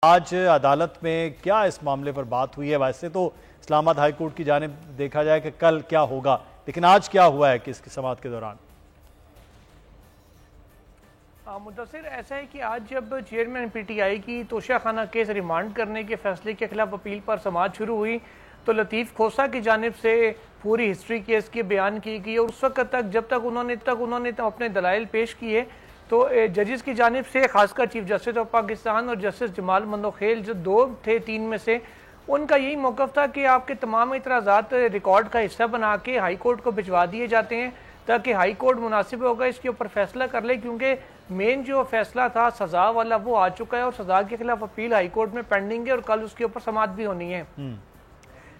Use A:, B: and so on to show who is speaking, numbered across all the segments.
A: आज अदालत में क्या इस मामले पर बात हुई है? वैसे तो इस्लामाबाद हाई कोर्ट की जानिब देखा जाए कि कल क्या होगा, लेकिन आज क्या हुआ है कि इसकी समाअत के दौरान?
B: मुदस्सिर, ऐसा है कि आज जब चेयरमैन पीटीआई की तोशा खाना केस रिमांड करने के फैसले के खिलाफ अपील पर समाअत शुरू हुई तो लतीफ़ खोसा की जानिब से पूरी हिस्ट्री केस की बयान की गई और उस वक्त तक जब तक उन्होंने अपने दलाइल पेश किए तो जजेस की जानिब से खासकर चीफ जस्टिस ऑफ पाकिस्तान और जस्टिस जमाल मंदोखेल जो दो थे तीन में से, उनका यही मौक़िफ़ था कि आपके तमाम इतराज़ात रिकॉर्ड का हिस्सा बना के हाई कोर्ट को भिजवा दिए जाते हैं ताकि हाई कोर्ट मुनासिब होगा इसके ऊपर फैसला कर ले, क्योंकि मेन जो फैसला था सज़ा वाला वो आ चुका है और सज़ा के खिलाफ अपील हाई कोर्ट में पेंडिंग है और कल उसके ऊपर समाअत भी होनी है।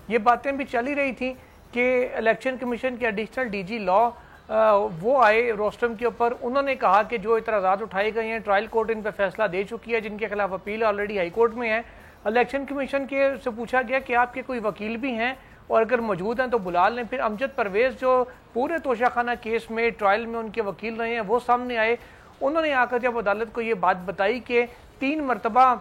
B: ये बातें भी चली रही थी कि इलेक्शन कमीशन के एडिशनल डीजी लॉ वो आए रोस्टम के ऊपर, उन्होंने कहा कि जो इतराज़ात उठाए गए हैं ट्रायल कोर्ट इन पर फैसला दे चुकी है, जिनके खिलाफ अपील ऑलरेडी हाई कोर्ट में है। इलेक्शन कमीशन के से पूछा गया कि आपके कोई वकील भी हैं और अगर मौजूद हैं तो बुला लें। फिर अमजद परवेज़ जो पूरे तोशाखाना केस में ट्रायल में उनके वकील रहे हैं वो सामने आए। उन्होंने आकर जब अदालत को ये बात बताई कि 3 मरतबा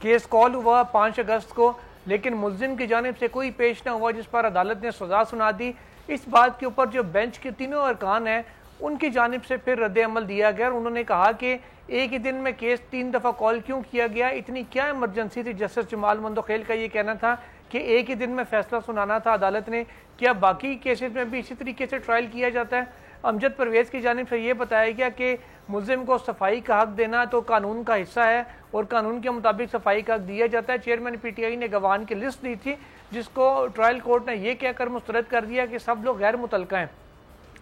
B: केस कॉल हुआ 5 अगस्त को, लेकिन मुल्जिम की जानिब से कोई पेश ना हुआ जिस पर अदालत ने सज़ा सुना दी। इस बात के ऊपर जो बेंच के तीनों अरकान हैं उनकी जानिब से फिर रद्द अमल दिया गया। उन्होंने कहा कि एक ही दिन में केस 3 दफ़ा कॉल क्यों किया गया, इतनी क्या इमरजेंसी थी। जस्टिस जमाल मंदोखेल का ये कहना था कि एक ही दिन में फैसला सुनाना था अदालत ने, क्या बाकी केसेस में भी इसी तरीके से ट्रायल किया जाता है। अमजद परवेज़ की जानिब से ये बताया गया कि मुल्जिम को सफाई का हक देना तो कानून का हिस्सा है और कानून के मुताबिक सफाई का हक दिया जाता है। चेयरमैन पीटीआई ने गवाहान की लिस्ट दी थी जिसको ट्रायल कोर्ट ने यह कहकर मुस्तरद कर दिया कि सब लोग गैर मुतलका हैं।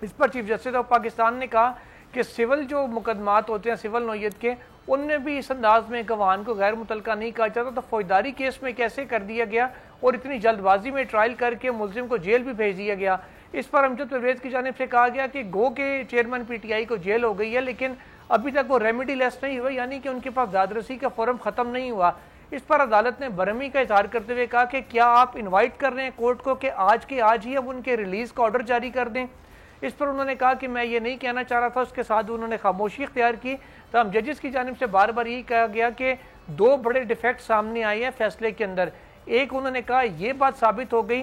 B: इस पर चीफ जस्टिस ऑफ पाकिस्तान ने कहा कि सिविल जो मुकदमात होते हैं सिविल नौयत के, उनमें भी इस अंदाज में गवाहान को गैर मुतलका नहीं कहा जाता, तो फौजदारी केस में कैसे कर दिया गया और इतनी जल्दबाजी में ट्रायल करके मुल्जिम को जेल भी भेज दिया गया। इस पर अमजद परवेज़ की जानिब से कहा गया कि गो के चेयरमैन पीटीआई को जेल हो गई है लेकिन अभी तक वो रेमेडी लेस नहीं हुआ, यानी कि उनके पास दादरसी का फॉर्म ख़त्म नहीं हुआ। इस पर अदालत ने बरहमी का इजहार करते हुए कहा कि क्या आप इनवाइट कर रहे हैं कोर्ट को कि आज के आज ही अब उनके रिलीज़ का ऑर्डर जारी कर दें। इस पर उन्होंने कहा कि मैं ये नहीं कहना चाह रहा था, उसके साथ उन्होंने खामोशी इख्तियार की। तो हम जजेस की जानिब से बार बार यही कहा गया कि 2 बड़े डिफेक्ट सामने आए हैं फैसले के अंदर। एक, उन्होंने कहा यह बात साबित हो गई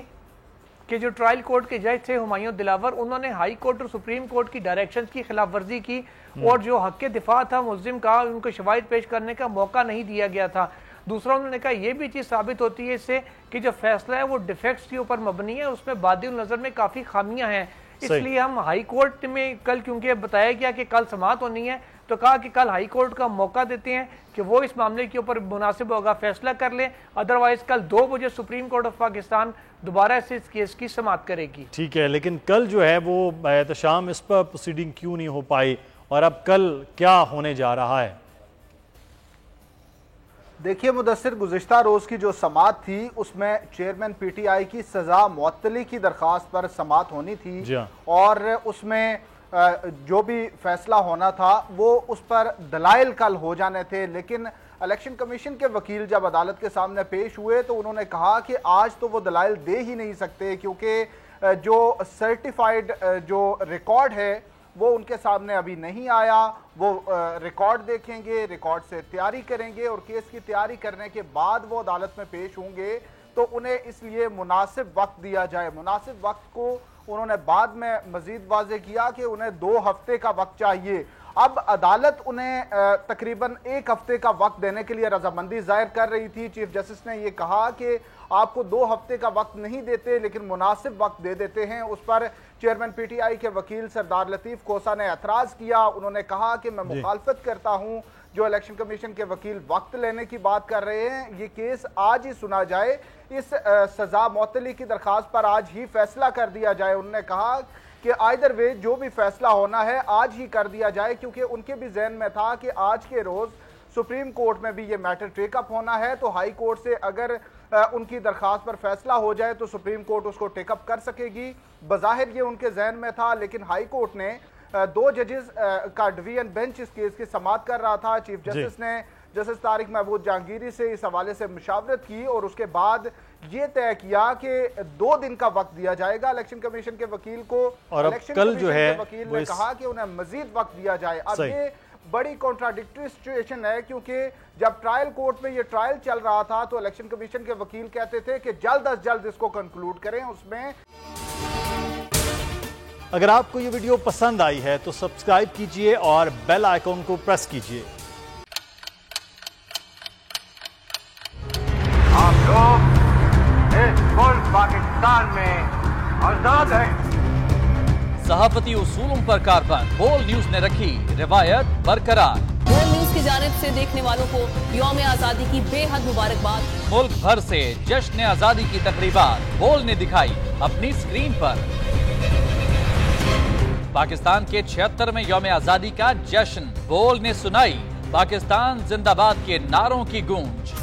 B: कि जो ट्रायल कोर्ट के जज थे हुमायूं दिलावर, उन्होंने हाई कोर्ट और सुप्रीम कोर्ट की डायरेक्शंस की खिलाफ वर्जी की और जो हक के दिफा था मुल्जिम का, उनको शवाहिद पेश करने का मौका नहीं दिया गया था। दूसरा, उन्होंने कहा यह भी चीज़ साबित होती है इससे कि जो फैसला है वो डिफेक्ट्स के ऊपर मबनी है, उसमें बादिल नज़र में काफ़ी खामियां हैं। इसलिए हम हाई कोर्ट में कल, क्योंकि बताया गया कि कल समाअत होनी है, तो कहा कि कल हाई कोर्ट का मौका देते हैं कि वो इस मामले के ऊपर मुनासिब होगा फैसला कर ले, अदरवाइज कल 2 बजे सुप्रीम कोर्ट ऑफ पाकिस्तान दोबारा से इस केस की समाअत करेगी।
A: ठीक है, लेकिन कल जो है वो एहतशाम इस पर प्रोसीडिंग क्यों नहीं हो पाई और अब कल क्या होने जा रहा है?
C: देखिए मुदस्सिर, गुज़िश्ता रोज़ की जो समाअत थी उसमें चेयरमैन पीटीआई की सज़ा मुअत्तली की दरख्वास्त पर समाअत होनी थी और उसमें जो भी फैसला होना था वो उस पर दलाइल कल हो जाने थे। लेकिन इलेक्शन कमीशन के वकील जब अदालत के सामने पेश हुए तो उन्होंने कहा कि आज तो वो दलाइल दे ही नहीं सकते, क्योंकि जो सर्टिफाइड जो रिकॉर्ड है वो उनके सामने अभी नहीं आया। वो रिकॉर्ड देखेंगे, रिकॉर्ड से तैयारी करेंगे और केस की तैयारी करने के बाद वो अदालत में पेश होंगे, तो उन्हें इसलिए मुनासिब वक्त दिया जाए। मुनासिब वक्त को उन्होंने बाद में मजीद वाज़ेह किया कि उन्हें 2 हफ्ते का वक्त चाहिए। अब अदालत उन्हें तकरीबन 1 हफ्ते का वक्त देने के लिए रजामंदी जाहिर कर रही थी। चीफ जस्टिस ने यह कहा कि आपको 2 हफ्ते का वक्त नहीं देते लेकिन मुनासिब वक्त दे देते हैं। उस पर चेयरमैन पीटीआई के वकील सरदार लतीफ़ खोसा ने एतराज़ किया। उन्होंने कहा कि मैं मुखालफत करता हूं, जो इलेक्शन कमीशन के वकील वक्त लेने की बात कर रहे हैं, ये केस आज ही सुना जाए, इस सज़ा मुअत्तली की दरख्वास्त पर आज ही फैसला कर दिया जाए। उन्होंने कहा कि आइदर वे जो भी फैसला होना है आज ही कर दिया जाए, क्योंकि उनके भी जहन में था कि आज के रोज़ सुप्रीम कोर्ट में भी ये मैटर टेकअप होना है, तो हाई कोर्ट से अगर उनकी दरख्वास्त पर फैसला हो जाए तो सुप्रीम कोर्ट उसको टेकअप कर सकेगी। बज़ाहिर ये उनके जहन में था, लेकिन हाई कोर्ट ने 2 जजेस का डिवीजन बेंच इस केस की समाअत कर रहा था। चीफ जस्टिस ने जस्टिस तारिक महमूद जहांगीरी से इस हवाले से मुशावरत की और उसके बाद ये तय किया कि 2 दिन का वक्त दिया जाएगा इलेक्शन कमीशन के वकील को।
A: और
C: इलेक्शन
A: कल जो है
C: वकील ने कहा कि उन्हें मजीद वक्त दिया जाए। अब ये बड़ी कॉन्ट्राडिक्टरी सिचुएशन है, क्योंकि जब ट्रायल कोर्ट में ये ट्रायल चल रहा था तो इलेक्शन कमीशन के वकील कहते थे कि जल्द अज जल्द इसको कंक्लूड करें। उसमें
A: अगर आपको ये वीडियो पसंद आई है तो सब्सक्राइब कीजिए और बेल आइकॉन को प्रेस कीजिए।
D: आप लोग इस मुल्क पाकिस्तान में आजाद हैं।
E: सहाफती उसूलों पर कारबंद बोल न्यूज ने रखी रिवायत बरकरार।
F: बोल न्यूज की जानिब से देखने वालों को यौम आजादी की बेहद मुबारकबाद।
E: मुल्क भर से जश्न आजादी की तकरीबात बोल ने दिखाई अपनी स्क्रीन पर। पाकिस्तान के 76वें यौम आजादी का जश्न बोल ने सुनाई पाकिस्तान जिंदाबाद के नारों की गूंज।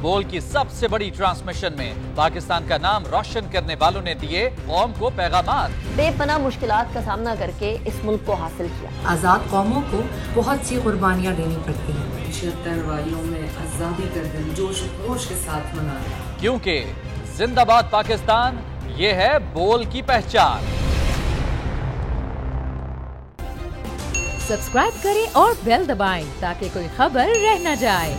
E: बोल की सबसे बड़ी ट्रांसमिशन में पाकिस्तान का नाम रोशन करने वालों ने दिए कौम को पैगामात।
F: बेपनाह मुश्किलात का सामना करके इस मुल्क को हासिल किया।
G: आजाद कौमों को बहुत सी कुर्बानियां देनी पड़ती हैं।
H: 76 वालियों में आजादी का दिन जोश खरोश के साथ मना रहे हैं,
E: क्योंकि जिंदाबाद पाकिस्तान ये है बोल की पहचान।
I: सब्सक्राइब करें और बेल दबाएं ताकि कोई खबर रह न जाए।